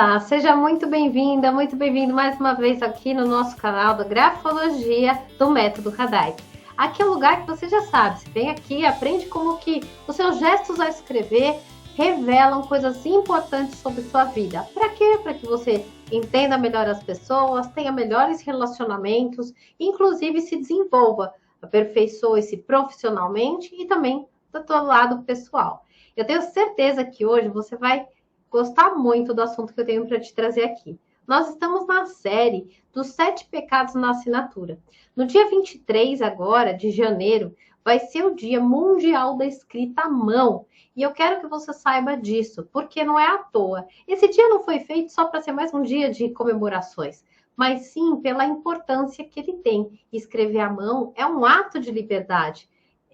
Olá, seja muito bem-vinda, muito bem-vindo mais uma vez aqui no nosso canal da Grafologia do Método Radaic. Aqui é um lugar que você já sabe, você vem aqui e aprende como que os seus gestos ao escrever revelam coisas importantes sobre sua vida. Para quê? Para que você entenda melhor as pessoas, tenha melhores relacionamentos, inclusive se desenvolva, aperfeiçoe-se profissionalmente e também do seu lado pessoal. Eu tenho certeza que hoje você vai gostar muito do assunto que eu tenho para te trazer aqui. Nós estamos na série dos 7 pecados na assinatura. No dia 23 agora, de janeiro, vai ser o Dia Mundial da Escrita à Mão. E eu quero que você saiba disso, porque não é à toa. Esse dia não foi feito só para ser mais um dia de comemorações, mas sim pela importância que ele tem. Escrever à mão é um ato de liberdade.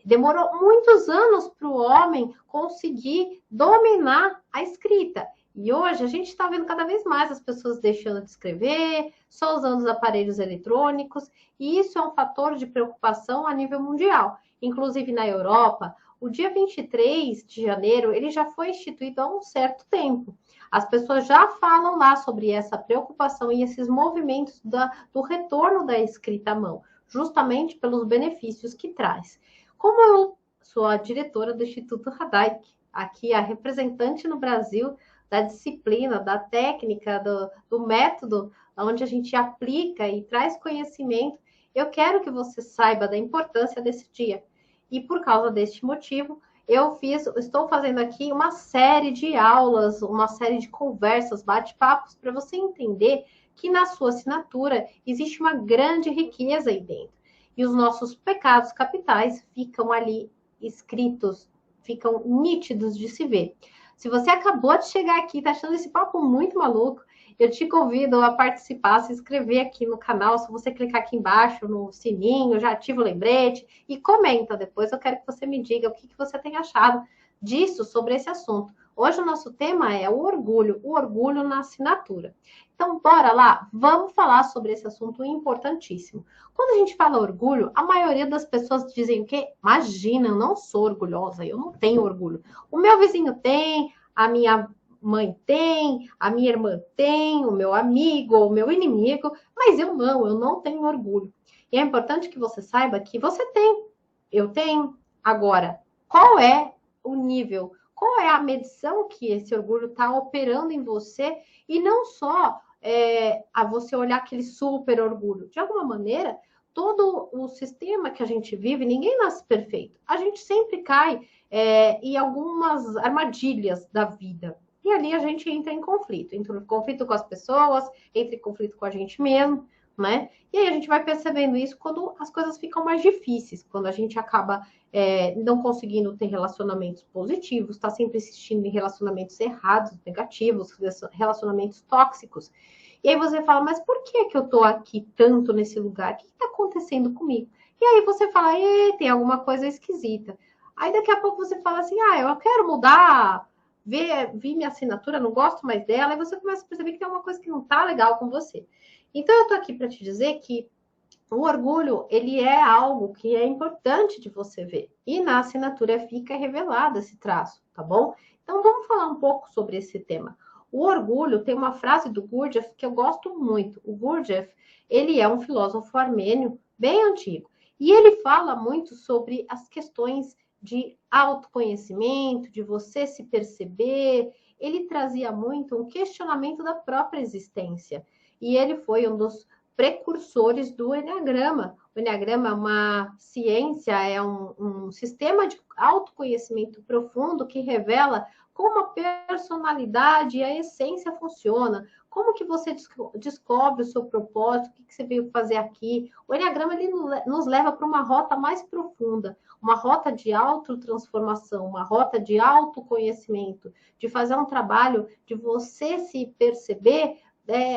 Demorou muitos anos para o homem conseguir dominar a escrita. E hoje a gente está vendo cada vez mais as pessoas deixando de escrever, só usando os aparelhos eletrônicos, e isso é um fator de preocupação a nível mundial. Inclusive na Europa, o dia 23 de janeiro ele já foi instituído há um certo tempo. As pessoas já falam lá sobre essa preocupação e esses movimentos do retorno da escrita à mão, justamente pelos benefícios que traz. Como eu sou a diretora do Instituto Radaic, aqui a representante no Brasil da disciplina, da técnica, do método, onde a gente aplica e traz conhecimento, eu quero que você saiba da importância desse dia. E por causa deste motivo, estou fazendo aqui uma série de aulas, uma série de conversas, bate-papos, para você entender que na sua assinatura existe uma grande riqueza aí dentro. E os nossos pecados capitais ficam ali escritos, ficam nítidos de se ver. Se você acabou de chegar aqui e está achando esse papo muito maluco, eu te convido a participar, se inscrever aqui no canal. Se você clicar aqui embaixo no sininho, já ativa o lembrete e comenta depois. Eu quero que você me diga o que você tem achado disso, sobre esse assunto. Hoje o nosso tema é o orgulho na assinatura. Então, bora lá, vamos falar sobre esse assunto importantíssimo. Quando a gente fala orgulho, a maioria das pessoas dizem o quê? Imagina, eu não sou orgulhosa, eu não tenho orgulho. O meu vizinho tem, a minha mãe tem, a minha irmã tem, o meu amigo ou o meu inimigo, mas eu não tenho orgulho. E é importante que você saiba que você tem, eu tenho. Agora, qual é o nível? Qual é a medição que esse orgulho está operando em você? E não só a você olhar aquele super orgulho. De alguma maneira, todo o sistema que a gente vive, ninguém nasce perfeito. A gente sempre cai em algumas armadilhas da vida. E ali a gente entra em conflito com as pessoas, entra em conflito com a gente mesmo, né? E aí a gente vai percebendo isso quando as coisas ficam mais difíceis, quando a gente acaba não conseguindo ter relacionamentos positivos, está sempre insistindo em relacionamentos errados, negativos, relacionamentos tóxicos. E aí você fala, mas por que eu estou aqui tanto nesse lugar? O que está acontecendo comigo? E aí você fala, tem alguma coisa esquisita. Aí daqui a pouco você fala assim, eu quero mudar, vi minha assinatura, não gosto mais dela, e você começa a perceber que tem uma coisa que não está legal com você. Então eu tô aqui para te dizer que o orgulho, ele é algo que é importante de você ver. E na assinatura fica revelado esse traço, tá bom? Então vamos falar um pouco sobre esse tema. O orgulho tem uma frase do Gurdjieff que eu gosto muito. O Gurdjieff, ele é um filósofo armênio bem antigo. E ele fala muito sobre as questões de autoconhecimento, de você se perceber. Ele trazia muito um questionamento da própria existência. E ele foi um dos precursores do Eneagrama. O Eneagrama é uma ciência, é um sistema de autoconhecimento profundo que revela como a personalidade e a essência funciona, como que você descobre o seu propósito, o que você veio fazer aqui. O Eneagrama ele nos leva para uma rota mais profunda, uma rota de autotransformação, uma rota de autoconhecimento, de fazer um trabalho de você se perceber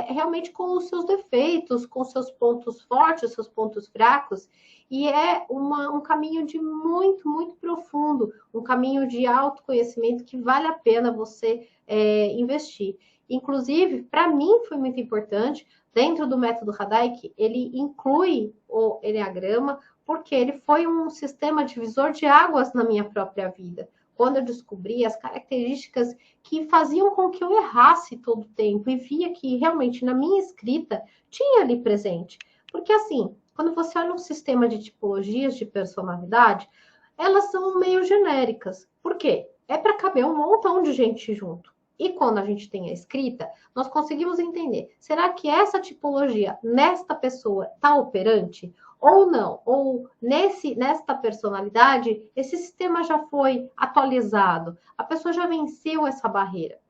realmente com os seus defeitos, com os seus pontos fortes, seus pontos fracos, e é um caminho de muito, muito profundo, um caminho de autoconhecimento que vale a pena você investir. Inclusive, para mim foi muito importante, dentro do método Radaic, ele inclui o Eneagrama, porque ele foi um sistema divisor de águas na minha própria vida. quando eu descobri as características que faziam com que eu errasse todo o tempo e via que realmente na minha escrita tinha ali presente. Porque assim, quando você olha um sistema de tipologias de personalidade, elas são meio genéricas. Por quê? É para caber um montão de gente junto. E quando a gente tem a escrita, nós conseguimos entender, será que essa tipologia nesta pessoa está operante? Ou não? Ou nesta personalidade, esse sistema já foi atualizado, a pessoa já venceu essa barreira.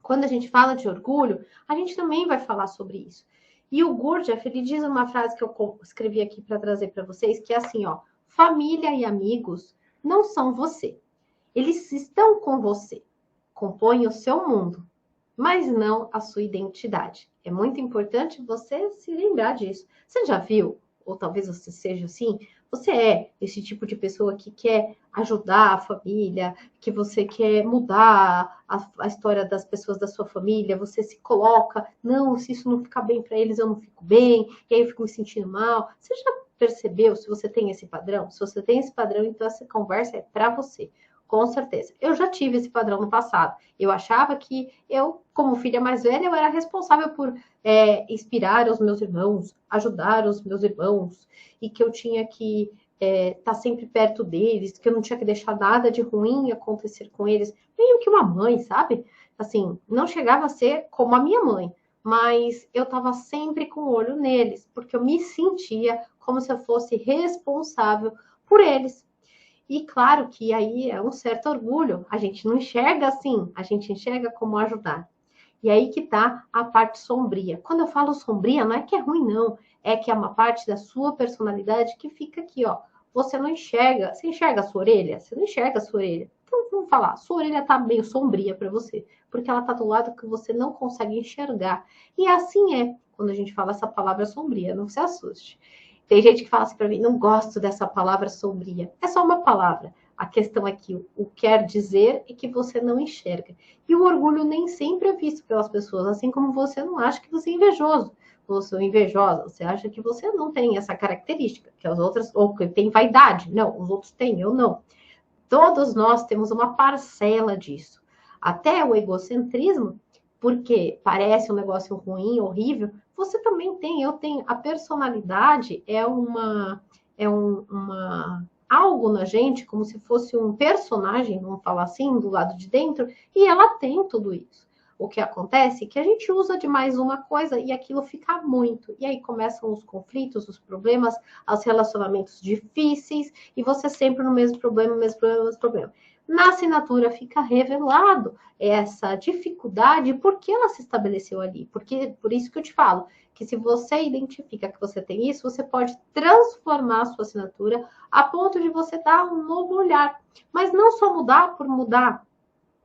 Quando a gente fala de orgulho, a gente também vai falar sobre isso. E o Gurdjieff, ele diz uma frase que eu escrevi aqui para trazer para vocês, que é assim, ó, família e amigos não são você. Eles estão com você, compõem o seu mundo, mas não a sua identidade. É muito importante você se lembrar disso. Você já viu, ou talvez você seja assim, você é esse tipo de pessoa que quer ajudar a família, que você quer mudar a história das pessoas da sua família, você se coloca, não, se isso não ficar bem para eles, eu não fico bem, e aí eu fico me sentindo mal. Você já percebeu se você tem esse padrão? Se você tem esse padrão, então essa conversa é para você. Com certeza. Eu já tive esse padrão no passado. Eu achava que eu, como filha mais velha, eu era responsável por inspirar os meus irmãos, ajudar os meus irmãos, e que eu tinha que estar sempre perto deles, que eu não tinha que deixar nada de ruim acontecer com eles. Meio que uma mãe, sabe? Assim, não chegava a ser como a minha mãe, mas eu estava sempre com o olho neles, porque eu me sentia como se eu fosse responsável por eles. E claro que aí é um certo orgulho. A gente não enxerga assim, a gente enxerga como ajudar. E aí que tá a parte sombria. Quando eu falo sombria, não é que é ruim, não. É que é uma parte da sua personalidade que fica aqui, ó. Você não enxerga. Você enxerga a sua orelha? Você não enxerga a sua orelha. Então vamos falar, sua orelha tá meio sombria para você, porque ela tá do lado que você não consegue enxergar. E assim é quando a gente fala essa palavra sombria, não se assuste. Tem gente que fala assim para mim, não gosto dessa palavra sombria. É só uma palavra. A questão é que o quer dizer e que você não enxerga. E o orgulho nem sempre é visto pelas pessoas, assim como você não acha que você é invejoso. Você é invejosa, você acha que você não tem essa característica, que as outras, ou que tem vaidade. Não, os outros têm, eu não. Todos nós temos uma parcela disso. Até o egocentrismo, porque parece um negócio ruim, horrível, você também tem, eu tenho. A personalidade algo na gente, como se fosse um personagem, vamos falar assim, do lado de dentro, e ela tem tudo isso. O que acontece é que a gente usa de mais uma coisa e aquilo fica muito. E aí começam os conflitos, os problemas, os relacionamentos difíceis, e você sempre no mesmo problema, mesmo problema, mesmo problema. Na assinatura fica revelado essa dificuldade, por que ela se estabeleceu ali. Porque, por isso que eu te falo, que se você identifica que você tem isso, você pode transformar a sua assinatura a ponto de você dar um novo olhar. Mas não só mudar por mudar,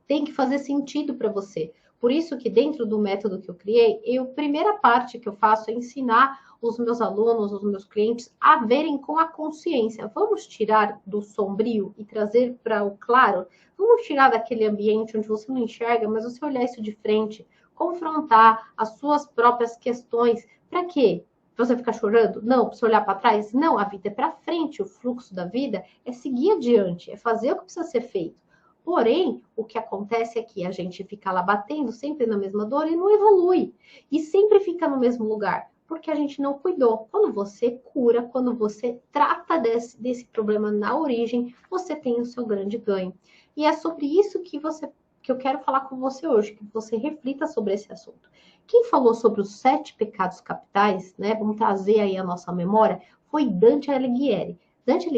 tem que fazer sentido para você. Por isso que dentro do método que eu criei, a primeira parte que eu faço é ensinar os meus alunos, os meus clientes a verem com a consciência. Vamos tirar do sombrio e trazer para o claro? Vamos tirar daquele ambiente onde você não enxerga, mas você olhar isso de frente, confrontar as suas próprias questões. Para quê? Pra você ficar chorando? Não. Para você olhar para trás? Não. A vida é para frente. O fluxo da vida é seguir adiante, é fazer o que precisa ser feito. Porém, o que acontece é que a gente fica lá batendo sempre na mesma dor e não evolui. E sempre fica no mesmo lugar, porque a gente não cuidou. Quando você cura, quando você trata desse problema na origem, você tem o seu grande ganho. E é sobre isso que eu quero falar com você hoje, que você reflita sobre esse assunto. Quem falou sobre os 7 pecados capitais, né? Vamos trazer aí a nossa memória, foi Dante Alighieri. Dante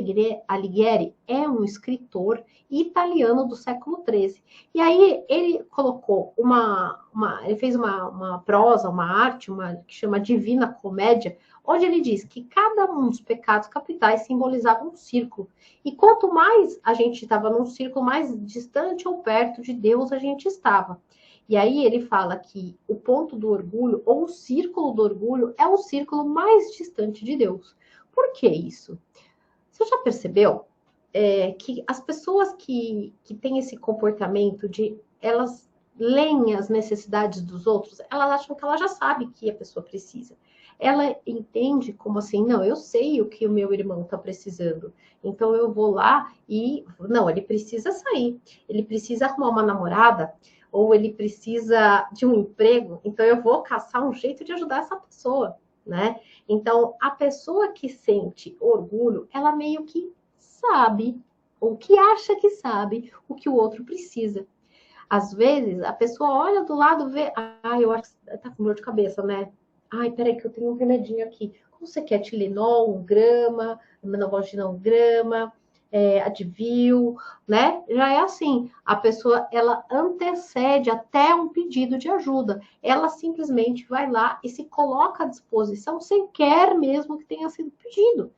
Alighieri é um escritor italiano do século XIII. E aí ele colocou ele fez uma prosa, uma arte, que chama Divina Comédia, onde ele diz que cada um dos pecados capitais simbolizava um círculo. E quanto mais a gente estava num círculo, mais distante ou perto de Deus a gente estava. E aí ele fala que o ponto do orgulho, ou o círculo do orgulho, é o círculo mais distante de Deus. Por que isso? Você já percebeu que as pessoas que têm esse comportamento de elas leem as necessidades dos outros, elas acham que ela já sabe que a pessoa precisa. ela entende como assim, não, eu sei o que o meu irmão está precisando, então eu vou lá e, não, ele precisa sair, ele precisa arrumar uma namorada, ou ele precisa de um emprego, então eu vou caçar um jeito de ajudar essa pessoa, né? Então, a pessoa que sente orgulho, ela meio que sabe, ou que acha que sabe, o que o outro precisa. Às vezes, a pessoa olha do lado, vê, eu acho que tá com dor de cabeça, né? Ai, peraí que eu tenho um remedinho aqui. Como você quer? Tilenol, 1 grama, Novalgina 1 grama, Advil, né? Já é assim, a pessoa, ela antecede até um pedido de ajuda. Ela simplesmente vai lá e se coloca à disposição sem querer mesmo que tenha sido pedido.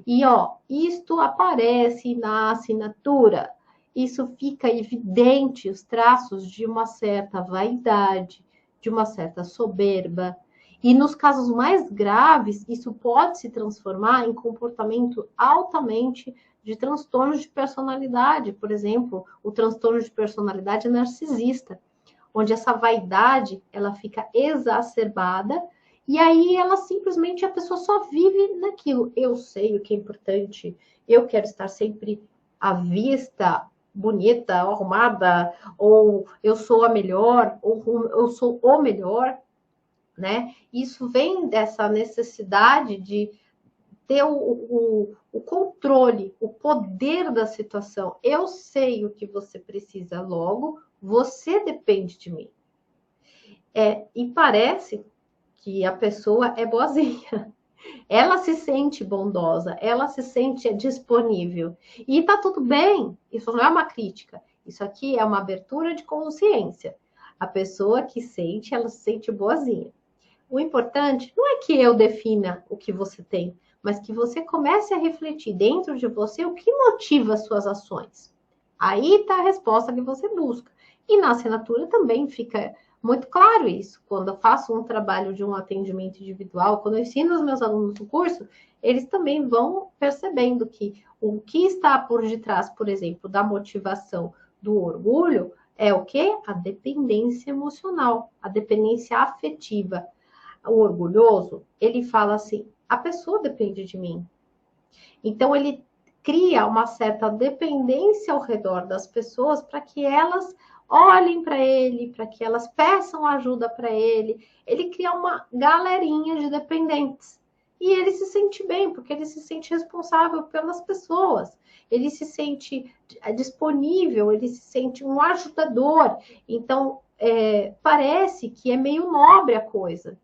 E, ó, isto aparece na assinatura. Isso fica evidente, os traços de uma certa vaidade, de uma certa soberba. E nos casos mais graves, isso pode se transformar em comportamento altamente de transtornos de personalidade. Por exemplo, o transtorno de personalidade narcisista, onde essa vaidade ela fica exacerbada e aí ela simplesmente, a pessoa só vive naquilo. Eu sei o que é importante, eu quero estar sempre à vista, bonita, arrumada, ou eu sou a melhor, ou eu sou o melhor, né? Isso vem dessa necessidade de ter o controle, o poder da situação. Eu sei o que você precisa, logo, você depende de mim. E parece que a pessoa é boazinha. Ela se sente bondosa, ela se sente disponível. E tá tudo bem, isso não é uma crítica. Isso aqui é uma abertura de consciência. A pessoa que sente, ela se sente boazinha. O importante não é que eu defina o que você tem, mas que você comece a refletir dentro de você o que motiva as suas ações. Aí está a resposta que você busca. E na assinatura também fica muito claro isso. Quando eu faço um trabalho de um atendimento individual, quando eu ensino os meus alunos no curso, eles também vão percebendo que o que está por detrás, por exemplo, da motivação do orgulho é o quê? A dependência emocional, a dependência afetiva. O orgulhoso, ele fala assim: a pessoa depende de mim. Então, ele cria uma certa dependência ao redor das pessoas para que elas olhem para ele, para que elas peçam ajuda para ele. Ele cria uma galerinha de dependentes. E ele se sente bem, porque ele se sente responsável pelas pessoas. Ele se sente disponível, ele se sente um ajudador. Então, parece que é meio nobre a coisa.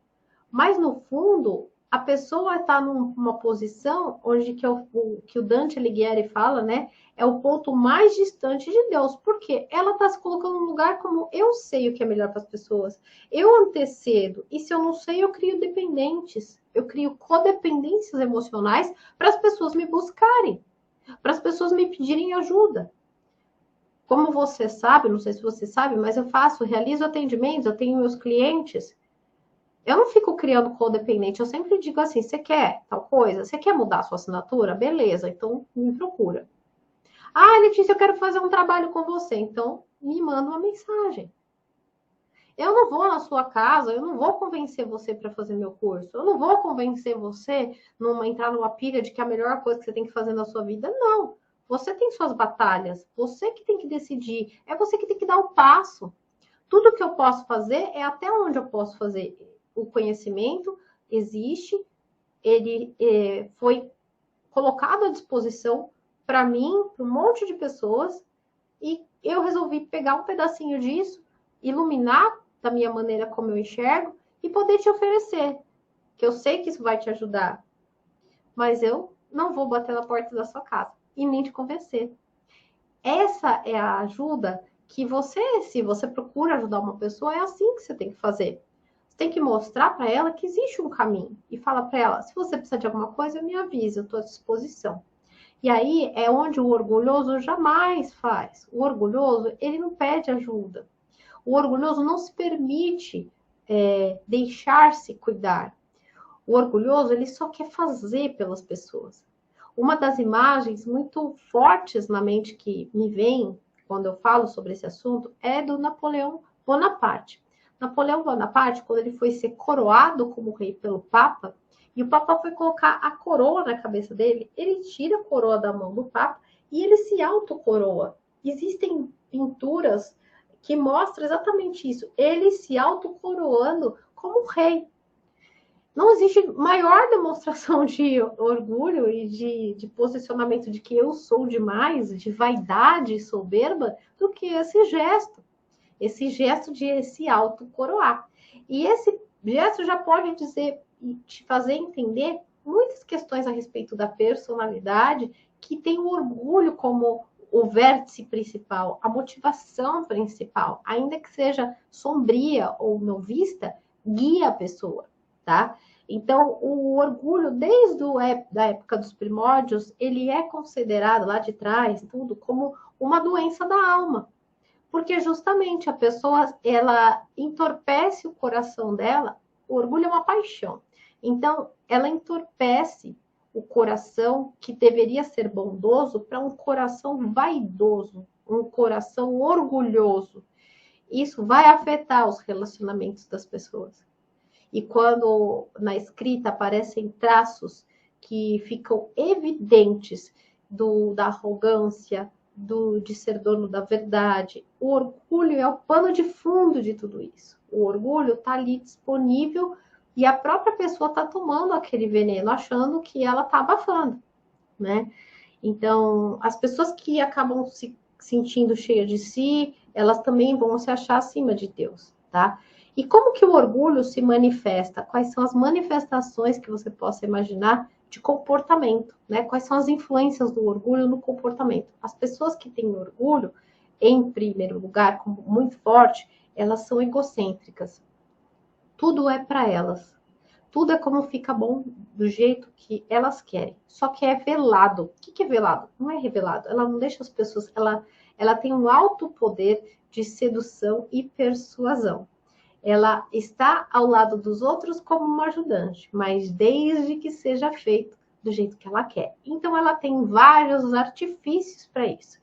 Mas, no fundo, a pessoa está numa posição onde que o Dante Alighieri fala, né? É o ponto mais distante de Deus. Por quê? Ela está se colocando num lugar como eu sei o que é melhor para as pessoas. Eu antecedo. E se eu não sei, eu crio dependentes. Eu crio codependências emocionais para as pessoas me buscarem. Para as pessoas me pedirem ajuda. Como você sabe, não sei se você sabe, mas eu realizo atendimentos, eu tenho meus clientes. Eu não fico criando codependente, eu sempre digo assim: você quer tal coisa? Você quer mudar a sua assinatura? Beleza, então me procura. Ah, Letícia, eu quero fazer um trabalho com você, então me manda uma mensagem. Eu não vou na sua casa, eu não vou convencer você para fazer meu curso, eu não vou convencer você a entrar numa pilha de que é a melhor coisa que você tem que fazer na sua vida. Não. Você tem suas batalhas, você que tem que decidir, é você que tem que dar o passo. Tudo que eu posso fazer é até onde eu posso fazer. O conhecimento existe, ele foi colocado à disposição para mim, para um monte de pessoas, e eu resolvi pegar um pedacinho disso, iluminar da minha maneira como eu enxergo e poder te oferecer, que eu sei que isso vai te ajudar, mas eu não vou bater na porta da sua casa e nem te convencer. Essa é a ajuda que você, se você procura ajudar uma pessoa, é assim que você tem que fazer. Tem que mostrar para ela que existe um caminho e fala para ela: se você precisar de alguma coisa, me avisa, eu estou à disposição. E aí é onde o orgulhoso jamais faz. O orgulhoso, ele não pede ajuda. O orgulhoso não se permite deixar-se cuidar. O orgulhoso, ele só quer fazer pelas pessoas. Uma das imagens muito fortes na mente que me vem quando eu falo sobre esse assunto é do Napoleão Bonaparte. Napoleão Bonaparte, quando ele foi ser coroado como rei pelo Papa, e o Papa foi colocar a coroa na cabeça dele, ele tira a coroa da mão do Papa e ele se autocoroa. Existem pinturas que mostram exatamente isso, ele se autocoroando como rei. Não existe maior demonstração de orgulho e de posicionamento de que eu sou demais, de vaidade e soberba, do que esse gesto de se autocoroar. E esse gesto já pode dizer e te fazer entender muitas questões a respeito da personalidade, que tem o orgulho como o vértice principal, a motivação principal, ainda que seja sombria ou não vista, guia a pessoa, tá? Então, o orgulho, desde a época dos primórdios, ele é considerado lá de trás, tudo, como uma doença da alma. Porque justamente a pessoa, ela entorpece o coração dela, o orgulho é uma paixão. Então, ela entorpece o coração que deveria ser bondoso para um coração vaidoso, um coração orgulhoso. Isso vai afetar os relacionamentos das pessoas. E quando na escrita aparecem traços que ficam evidentes da arrogância, de ser dono da verdade, o orgulho é o pano de fundo de tudo isso. O orgulho está ali disponível e a própria pessoa está tomando aquele veneno, achando que ela está abafando, né? Então, as pessoas que acabam se sentindo cheias de si, elas também vão se achar acima de Deus, tá? E como que o orgulho se manifesta? Quais são as manifestações que você possa imaginar de comportamento, né? Quais são as influências do orgulho no comportamento? As pessoas que têm orgulho, em primeiro lugar, como muito forte, elas são egocêntricas. Tudo é para elas. Tudo é como fica bom do jeito que elas querem. Só que é velado. O que é velado? Não é revelado. Ela não deixa as pessoas... Ela tem um alto poder de sedução e persuasão. Ela está ao lado dos outros como uma ajudante, mas desde que seja feito do jeito que ela quer. Então, ela tem vários artifícios para isso.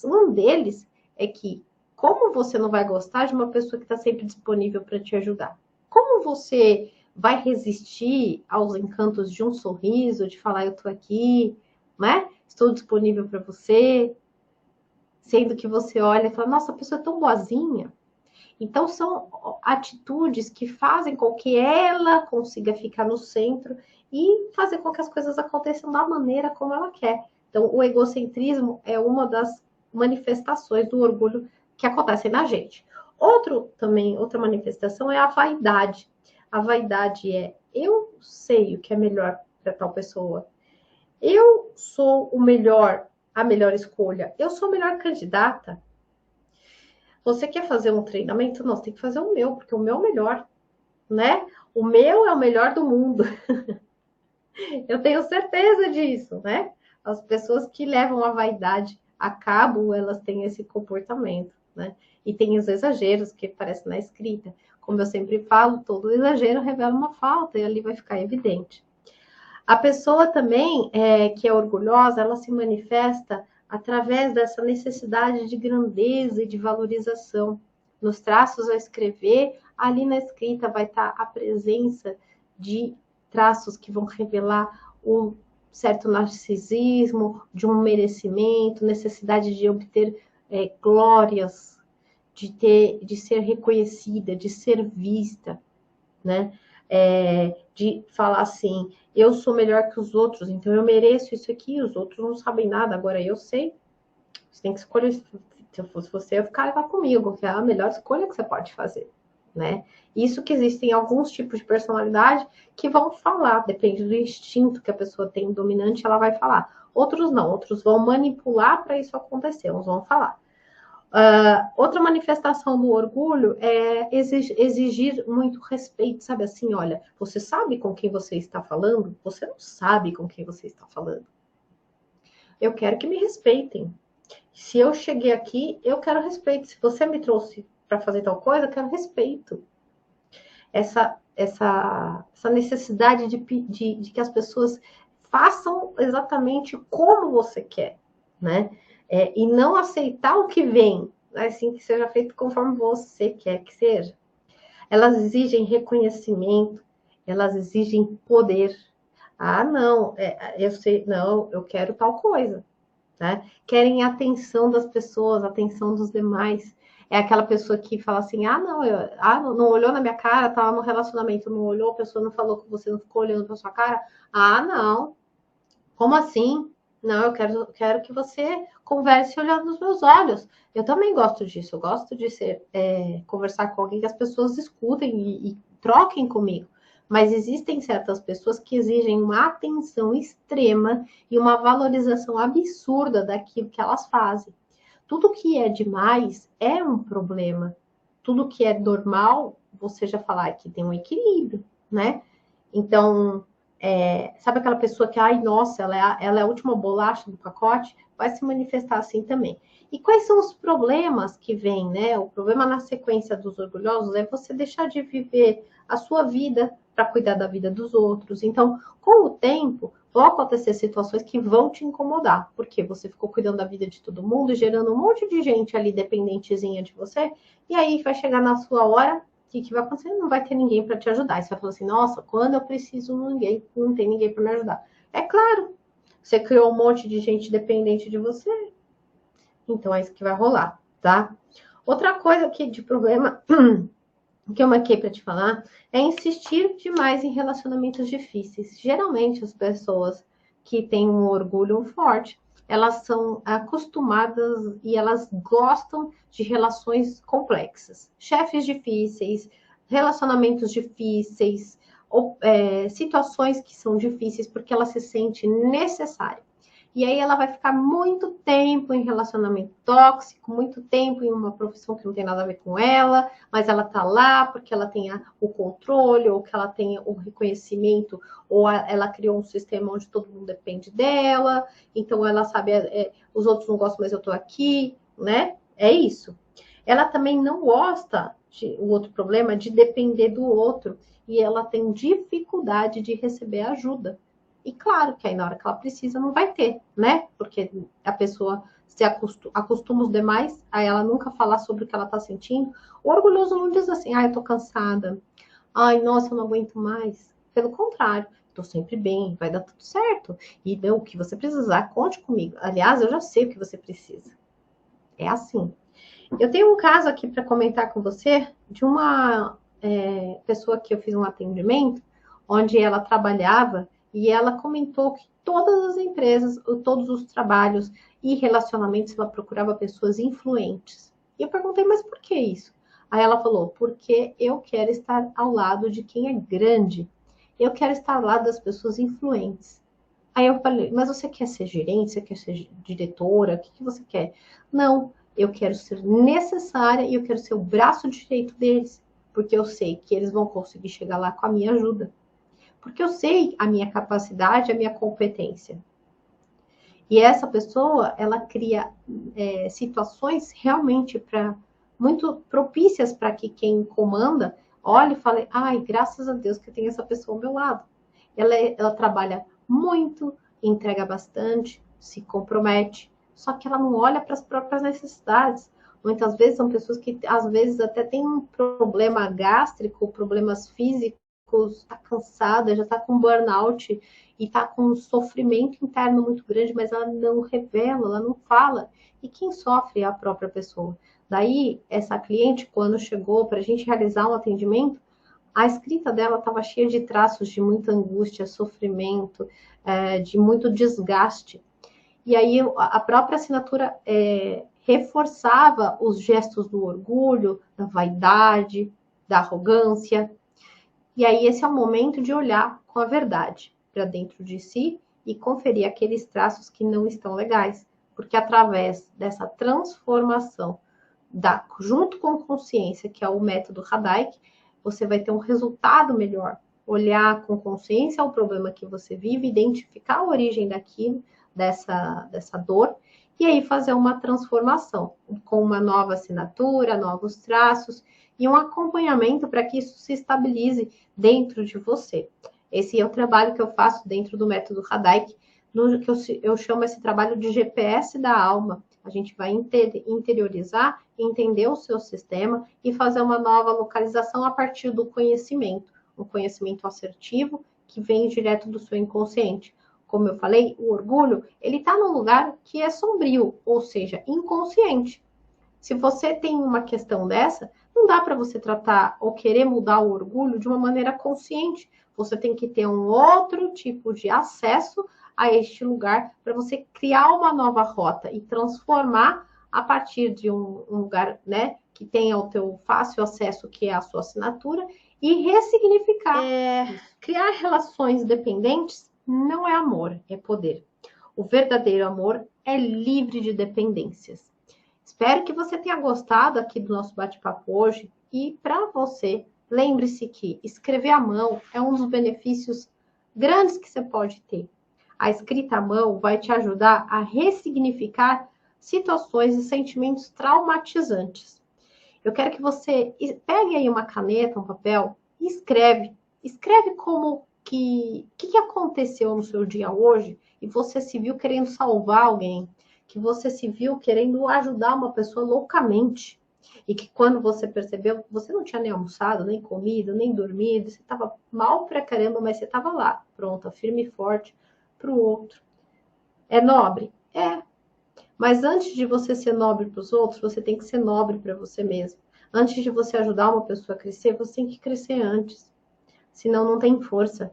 Um deles é que, como você não vai gostar de uma pessoa que está sempre disponível para te ajudar? Como você vai resistir aos encantos de um sorriso, de falar, eu estou aqui, né? Estou disponível para você, sendo que você olha e fala, nossa, a pessoa é tão boazinha. Então, são atitudes que fazem com que ela consiga ficar no centro e fazer com que as coisas aconteçam da maneira como ela quer. Então, o egocentrismo é uma das manifestações do orgulho que acontecem na gente. Outra manifestação é a vaidade. A vaidade é, eu sei o que é melhor para tal pessoa. Eu sou a melhor escolha. Eu sou a melhor candidata. Você quer fazer um treinamento? Não, você tem que fazer o meu, porque o meu é o melhor, né? O meu é o melhor do mundo. Eu tenho certeza disso, né? As pessoas que levam a vaidade a cabo, elas têm esse comportamento, né? E tem os exageros que aparecem na escrita. Como eu sempre falo, todo exagero revela uma falta e ali vai ficar evidente. A pessoa também que é orgulhosa, ela se manifesta através dessa necessidade de grandeza e de valorização. Nos traços a escrever, ali na escrita vai estar a presença de traços que vão revelar um certo narcisismo, de um merecimento, necessidade de obter glórias, de ser reconhecida, de ser vista, né? De falar assim, eu sou melhor que os outros, então eu mereço isso aqui, os outros não sabem nada, agora eu sei. Você tem que escolher, se eu fosse você, eu ficaria comigo, que é a melhor escolha que você pode fazer, né? Isso que existem alguns tipos de personalidade que vão falar, depende do instinto que a pessoa tem dominante, ela vai falar. Outros não, outros vão manipular para isso acontecer, uns vão falar. Outra manifestação do orgulho é exigir muito respeito, sabe assim, olha, você sabe com quem você está falando? Você não sabe com quem você está falando. Eu quero que me respeitem. Se eu cheguei aqui, eu quero respeito. Se você me trouxe para fazer tal coisa, eu quero respeito. Essa necessidade de que as pessoas façam exatamente como você quer, né? E não aceitar o que vem, assim, que seja feito conforme você quer que seja. Elas exigem reconhecimento, elas exigem poder. Ah, não, eu sei, não, eu quero tal coisa, né? Querem a atenção das pessoas, a atenção dos demais. É aquela pessoa que fala assim, não olhou na minha cara, estava no relacionamento, não olhou, a pessoa não falou com você, não ficou olhando para sua cara. Ah, não, como assim? Não, eu quero que você converse olhando nos meus olhos. Eu também gosto disso, eu gosto de conversar com alguém que as pessoas escutem e troquem comigo. Mas existem certas pessoas que exigem uma atenção extrema e uma valorização absurda daquilo que elas fazem. Tudo que é demais é um problema. Tudo que é normal, você já falar que tem um equilíbrio, né? Então, sabe aquela pessoa que, ai, nossa, ela é a última bolacha do pacote? Vai se manifestar assim também. E quais são os problemas que vêm, né? O problema na sequência dos orgulhosos é você deixar de viver a sua vida para cuidar da vida dos outros. Então, com o tempo, vão acontecer situações que vão te incomodar, porque você ficou cuidando da vida de todo mundo, gerando um monte de gente ali dependentezinha de você, e aí vai chegar na sua hora, o que vai acontecer? Não vai ter ninguém para te ajudar. E você vai falar assim, nossa, quando eu preciso, não tem ninguém para me ajudar. É claro, você criou um monte de gente dependente de você, então é isso que vai rolar, tá? Outra coisa aqui de problema que eu marquei para te falar é insistir demais em relacionamentos difíceis. Geralmente as pessoas que têm um orgulho forte, elas são acostumadas e elas gostam de relações complexas. Chefes difíceis, relacionamentos difíceis, situações que são difíceis porque ela se sente necessária. E aí ela vai ficar muito tempo em relacionamento tóxico, muito tempo em uma profissão que não tem nada a ver com ela, mas ela tá lá porque ela tem o controle, ou que ela tem o reconhecimento, ou ela criou um sistema onde todo mundo depende dela, então ela sabe, os outros não gostam, mas eu tô aqui, né? É isso. Ela também não gosta, o outro problema, de depender do outro, e ela tem dificuldade de receber ajuda. E claro que aí na hora que ela precisa não vai ter, né? Porque a pessoa se acostuma os demais a ela nunca falar sobre o que ela tá sentindo. O orgulhoso não diz assim, eu tô cansada. Ai, nossa, eu não aguento mais. Pelo contrário, tô sempre bem, vai dar tudo certo. E o que você precisar, conte comigo. Aliás, eu já sei o que você precisa. É assim. Eu tenho um caso aqui para comentar com você de uma pessoa que eu fiz um atendimento, onde ela trabalhava e ela comentou que todas as empresas, todos os trabalhos e relacionamentos, ela procurava pessoas influentes. E eu perguntei, mas por que isso? Aí ela falou, porque eu quero estar ao lado de quem é grande. Eu quero estar ao lado das pessoas influentes. Aí eu falei, mas você quer ser gerente? Você quer ser diretora? O que você quer? Não, eu quero ser necessária e eu quero ser o braço direito deles, porque eu sei que eles vão conseguir chegar lá com a minha ajuda. Porque eu sei a minha capacidade, a minha competência. E essa pessoa, ela cria situações realmente muito propícias para que quem comanda olhe e fale, ai, graças a Deus que eu tenho essa pessoa ao meu lado. Ela trabalha muito, entrega bastante, se compromete, só que ela não olha para as próprias necessidades. Muitas vezes são pessoas que, às vezes, até têm um problema gástrico, problemas físicos, está cansada, já está com burnout e está com um sofrimento interno muito grande, mas ela não revela, ela não fala. E quem sofre é a própria pessoa. Daí, essa cliente, quando chegou para a gente realizar um atendimento, a escrita dela estava cheia de traços de muita angústia, sofrimento, de muito desgaste. E aí a própria assinatura reforçava os gestos do orgulho, da vaidade, da arrogância. E aí esse é o momento de olhar com a verdade para dentro de si e conferir aqueles traços que não estão legais. Porque através dessa transformação, junto com consciência, que é o método Hadaik, você vai ter um resultado melhor. Olhar com consciência o problema que você vive, identificar a origem daquilo, dessa dor, e aí fazer uma transformação com uma nova assinatura, novos traços e um acompanhamento para que isso se estabilize dentro de você. Esse é o trabalho que eu faço dentro do método Hadaik, que eu chamo esse trabalho de GPS da alma. A gente vai interiorizar, entender o seu sistema e fazer uma nova localização a partir do conhecimento. Um conhecimento assertivo que vem direto do seu inconsciente. Como eu falei, o orgulho, ele está num lugar que é sombrio, ou seja, inconsciente. Se você tem uma questão dessa, não dá para você tratar ou querer mudar o orgulho de uma maneira consciente. Você tem que ter um outro tipo de acesso a este lugar para você criar uma nova rota e transformar a partir de um lugar, né, que tenha o teu fácil acesso, que é a sua assinatura, e ressignificar. Criar relações dependentes não é amor, é poder. O verdadeiro amor é livre de dependências. Espero que você tenha gostado aqui do nosso bate-papo hoje. E para você, lembre-se que escrever à mão é um dos benefícios grandes que você pode ter. A escrita à mão vai te ajudar a ressignificar situações e sentimentos traumatizantes. Eu quero que você pegue aí uma caneta, um papel e escreve. Escreve como que aconteceu no seu dia hoje e você se viu querendo salvar alguém, que você se viu querendo ajudar uma pessoa loucamente e que quando você percebeu, você não tinha nem almoçado, nem comido, nem dormido, você estava mal pra caramba, mas você estava lá, pronta, firme e forte para o outro. É nobre? É. Mas antes de você ser nobre para os outros, você tem que ser nobre para você mesmo. Antes de você ajudar uma pessoa a crescer, você tem que crescer antes. Senão não tem força.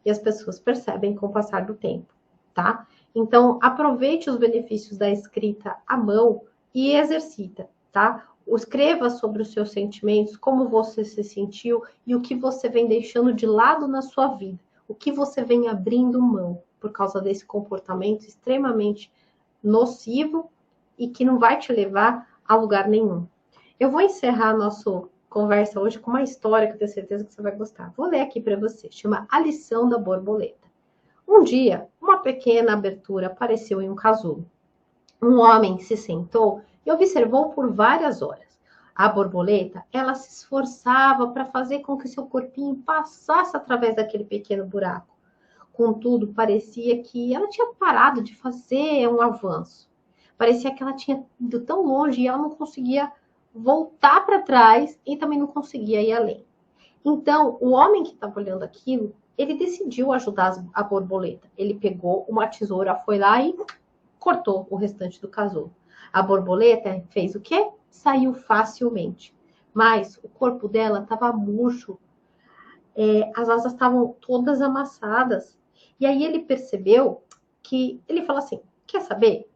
E as pessoas percebem com o passar do tempo, tá? Então, aproveite os benefícios da escrita à mão e exercita, tá? Escreva sobre os seus sentimentos, como você se sentiu e o que você vem deixando de lado na sua vida. O que você vem abrindo mão por causa desse comportamento extremamente nocivo e que não vai te levar a lugar nenhum. Eu vou encerrar a nossa conversa hoje com uma história que eu tenho certeza que você vai gostar. Vou ler aqui para você. Chama A Lição da Borboleta. Um dia, uma pequena abertura apareceu em um casulo. Um homem se sentou e observou por várias horas. A borboleta, ela se esforçava para fazer com que seu corpinho passasse através daquele pequeno buraco. Contudo, parecia que ela tinha parado de fazer um avanço. Parecia que ela tinha ido tão longe e ela não conseguia voltar para trás e também não conseguia ir além. Então, o homem que estava olhando aquilo, ele decidiu ajudar a borboleta. Ele pegou uma tesoura, foi lá e cortou o restante do casulo. A borboleta fez o quê? Saiu facilmente. Mas o corpo dela estava murcho. As asas estavam todas amassadas. E aí ele percebeu que... Ele falou assim, quer saber?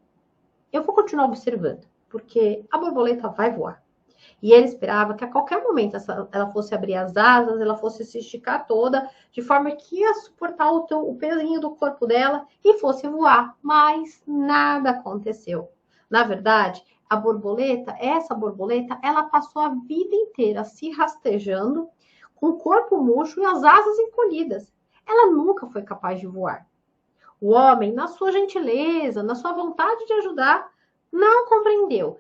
Eu vou continuar observando, porque a borboleta vai voar. E ele esperava que a qualquer momento ela fosse abrir as asas, ela fosse se esticar toda, de forma que ia suportar o pezinho do corpo dela e fosse voar. Mas nada aconteceu. Na verdade, essa borboleta, ela passou a vida inteira se rastejando, com o corpo murcho e as asas encolhidas. Ela nunca foi capaz de voar. O homem, na sua gentileza, na sua vontade de ajudar, não compreendeu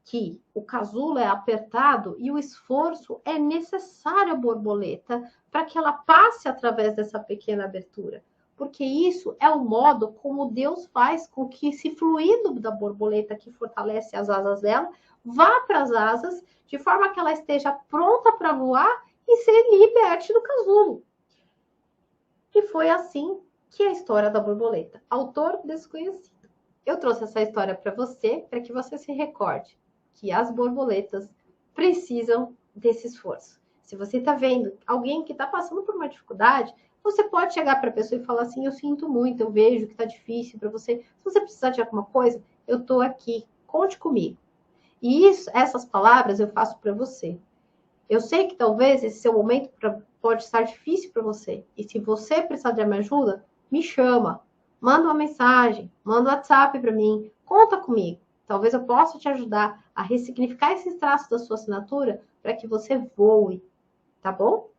que o casulo é apertado e o esforço é necessário à borboleta para que ela passe através dessa pequena abertura. Porque isso é o modo como Deus faz com que esse fluido da borboleta que fortalece as asas dela vá para as asas, de forma que ela esteja pronta para voar e se liberte do casulo. E foi assim que é a história da borboleta. Autor desconhecido. Eu trouxe essa história para que você se recorde que as borboletas precisam desse esforço. Se você está vendo alguém que está passando por uma dificuldade, você pode chegar para a pessoa e falar assim, eu sinto muito, eu vejo que está difícil para você. Se você precisar de alguma coisa, eu estou aqui, conte comigo. E essas palavras eu faço para você. Eu sei que talvez esse seu momento pode estar difícil para você. E se você precisar de minha ajuda, me chama. Manda uma mensagem, manda um WhatsApp para mim, conta comigo. Talvez eu possa te ajudar a ressignificar esses traços da sua assinatura para que você voe, tá bom?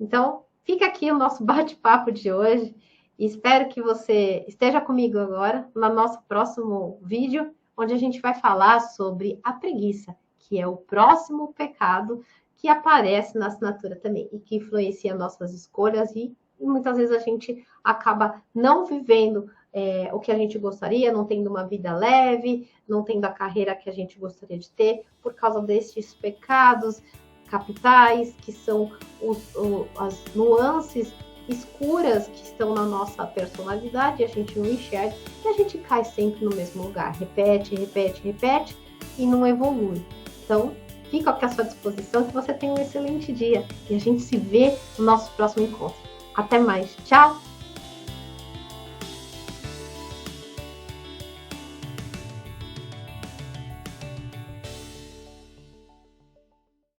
Então, fica aqui o nosso bate-papo de hoje. E espero que você esteja comigo agora no nosso próximo vídeo, onde a gente vai falar sobre a preguiça, que é o próximo pecado que aparece na assinatura também e que influencia nossas escolhas e muitas vezes a gente acaba não vivendo o que a gente gostaria, não tendo uma vida leve, não tendo a carreira que a gente gostaria de ter, por causa desses pecados capitais, que são as nuances escuras que estão na nossa personalidade, a gente não enxerga, e a gente cai sempre no mesmo lugar, repete, repete, repete, e não evolui. Então, fico aqui à sua disposição, que você tenha um excelente dia, e a gente se vê no nosso próximo encontro. Até mais, tchau!